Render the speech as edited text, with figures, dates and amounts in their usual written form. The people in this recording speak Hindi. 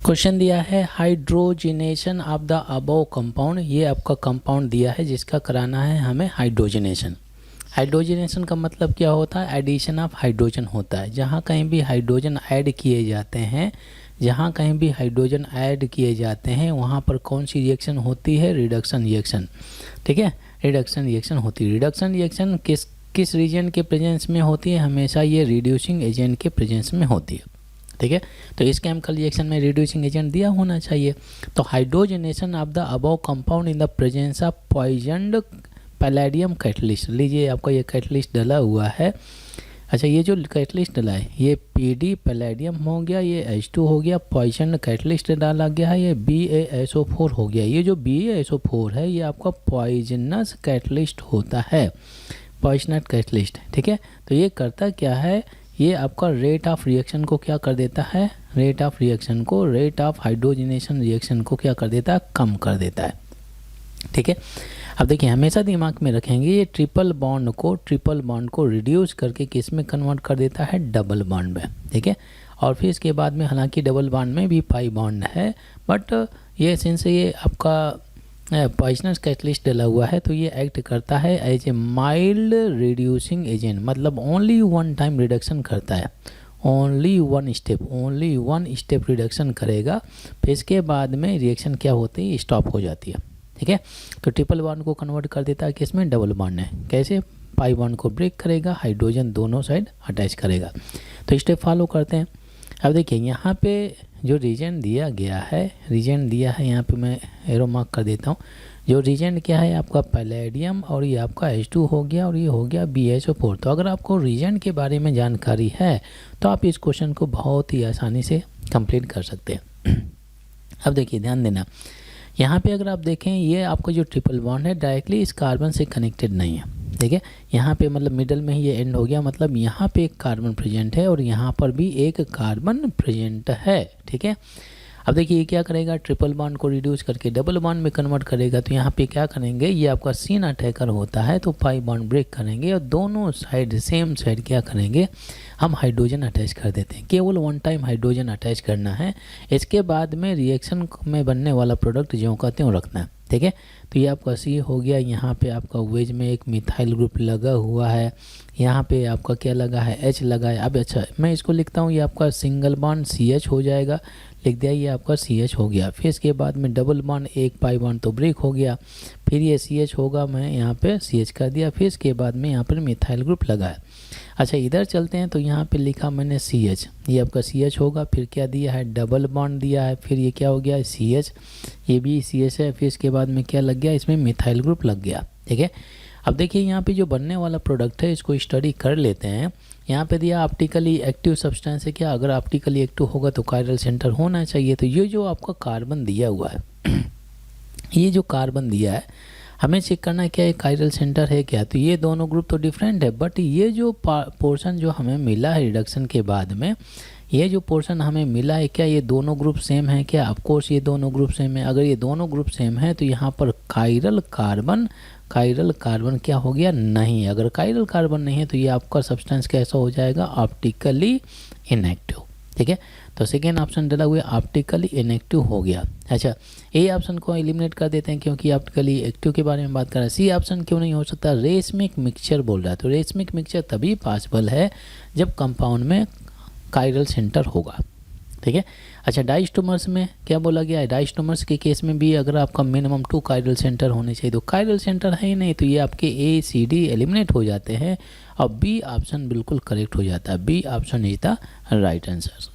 क्वेश्चन दिया है hydrogenation of the above compound. ये आपका कंपाउंड दिया है जिसका कराना है हमें हाइड्रोजनेशन। हाइड्रोजनेशन का मतलब क्या होता है? एडिशन ऑफ हाइड्रोजन होता है। जहाँ कहीं भी हाइड्रोजन ऐड किए जाते हैं, जहाँ कहीं भी हाइड्रोजन ऐड किए जाते हैं वहाँ पर कौन सी रिएक्शन होती है? Reduction reaction. ठीक है, रिडक्शन रिएक्शन होती है। रिडक्शन रिएक्शन किस रीजन के प्रेजेंस में होती है? हमेशा ये रिड्यूसिंग एजेंट के प्रेजेंस में होती है। ठीक है, तो इस केमिकल रिएक्शन में रिड्यूसिंग एजेंट दिया होना चाहिए। तो hydrogenation of the above compound in the presence of poisoned palladium catalyst. लीजिए आपका ये कैटलिस्ट डला हुआ है। अच्छा, ये जो कैटलिस्ट डला है ये PD पैलेडियम हो गया, ये H2 हो गया, पॉइजन कैटलिस्ट डाला गया है, ये BaSO4 हो गया। ये जो BaSO4 है ये आपका पॉइजनस कैटलिस्ट होता है, पॉइजनस कैटलिस्ट। ठीक है, तो ये करता क्या है? ये आपका रेट ऑफ रिएक्शन को क्या कर देता है? रेट ऑफ रिएक्शन को, रेट ऑफ हाइड्रोजनेशन रिएक्शन को क्या कर देता है? कम कर देता है। ठीक है, अब देखिए हमेशा दिमाग में रखेंगे ये ट्रिपल बॉन्ड को रिड्यूस करके किस में कन्वर्ट कर देता है? डबल बॉन्ड में। ठीक है, और फिर इसके बाद में हालांकि डबल बॉन्ड में भी पाई बॉन्ड है, बट ये सिंस ये आपका पॉइजनस कैटलिस्ट डला हुआ है तो ये एक्ट करता है as a mild reducing agent. मतलब ओनली वन टाइम रिडक्शन करता है, ओनली वन स्टेप रिडक्शन करेगा, फिर इसके बाद में रिएक्शन क्या होती है? स्टॉप हो जाती है। ठीक है, तो ट्रिपल बॉन्ड को कन्वर्ट कर देता है किसमें? डबल बॉन्ड में। कैसे? पाई बॉन्ड को ब्रेक करेगा, हाइड्रोजन दोनों साइड अटैच करेगा। तो स्टेप फॉलो करते हैं। अब देखिए यहाँ पे जो रीजन दिया गया है, रीजन दिया है यहाँ पे मैं एरो मार्क कर देता हूँ। जो रीजन क्या है आपका? पैलेडियम, और ये आपका H2 हो गया, और ये हो गया BaSO4। तो अगर आपको रीजन के बारे में जानकारी है तो आप इस क्वेश्चन को बहुत ही आसानी से कंप्लीट कर सकते हैं। अब देखिए ध्यान देना, यहाँ पे अगर आप देखें ये आपका जो ट्रिपल बॉन्ड है डायरेक्टली इस कार्बन से कनेक्टेड नहीं है। ठीक है, यहाँ पे मतलब मिडल में ही ये एंड हो गया, मतलब यहाँ पे एक कार्बन प्रेजेंट है और यहाँ पर भी एक कार्बन प्रेजेंट है। ठीक है, अब देखिए ये क्या करेगा? ट्रिपल बॉन्ड को रिड्यूस करके डबल बॉन्ड में कन्वर्ट करेगा। तो यहाँ पे क्या करेंगे? ये आपका सीन अटैकर होता है तो पाई बॉन्ड ब्रेक करेंगे और दोनों साइड सेम साइड क्या करेंगे? हम हाइड्रोजन अटैच कर देते हैं। केवल वन टाइम हाइड्रोजन अटैच करना है, इसके बाद में रिएक्शन में बनने वाला प्रोडक्ट ज्यों का त्यों रखना है। ठीक है, तो ये आपका C हो गया। यहाँ पे आपका वेज में एक मिथाइल ग्रुप लगा हुआ है, यहाँ पे आपका क्या लगा है? H लगा है। अब अच्छा मैं इसको लिखता हूँ, ये आपका सिंगल बॉन्ड CH हो जाएगा, लिख दिया, ये आपका CH हो गया। फिर इसके बाद में डबल बॉन्ड, एक पाई बॉन्ड तो ब्रेक हो गया, फिर ये CH होगा, मैं यहाँ पे CH कर दिया। फिर इसके बाद में यहाँ पर मिथाइल ग्रुप लगा है। अच्छा इधर चलते हैं, तो यहाँ पे लिखा मैंने CH, ये आपका CH होगा। फिर क्या दिया है? डबल बॉन्ड दिया है, फिर ये क्या हो गया? CH, ये भी CH है। फिर इसके बाद में क्या लग गया? इसमें मिथाइल ग्रुप लग गया। ठीक है, अब देखिए यहाँ पे जो बनने वाला प्रोडक्ट है इसको स्टडी कर लेते हैं। यहाँ पे दिया ऑप्टिकली एक्टिव सब्सटेंस है क्या? अगर ऑप्टिकली एक्टिव होगा तो कायरल सेंटर होना चाहिए। तो ये जो आपका कार्बन दिया हुआ है ये जो कार्बन दिया है हमें चेक करना है क्या ये कायरल सेंटर है क्या? तो ये दोनों ग्रुप तो डिफरेंट है, बट ये जो पोर्शन जो हमें मिला है रिडक्शन के बाद में, ये जो पोर्शन हमें मिला है क्या ये दोनों ग्रुप सेम है क्या? ऑफ कोर्स ये दोनों ग्रुप सेम है। अगर ये दोनों ग्रुप सेम है तो यहाँ पर कायरल कार्बन क्या हो गया? नहीं। अगर कायरल कार्बन नहीं है तो ये आपका सब्सटेंस कैसा हो जाएगा? Optically inactive. ठीक है, तो सेकेंड ऑप्शन डला हुआ ऑप्टिकली इनएक्टिव हो गया। अच्छा ए ऑप्शन को एलिमिनेट कर देते हैं क्योंकि ऑप्टिकली एक्टिव के बारे में बात कर रहा है। सी ऑप्शन क्यों नहीं हो सकता? रेशमिक मिक्सचर बोल रहा है, तो रेशमिक मिक्सचर तभी पॉसिबल है जब कंपाउंड में कायरल सेंटर होगा। ठीक है, अच्छा डाइस्टोमर्स में क्या बोला गया है? डाइस्टोमर्स के केस में भी अगर आपका मिनिमम 2 कायरल सेंटर होने चाहिए, तो कायरल सेंटर है ही नहीं, तो ये आपके ACD एलिमिनेट हो जाते हैं और बी ऑप्शन बिल्कुल करेक्ट हो जाता है। B option is the right answer.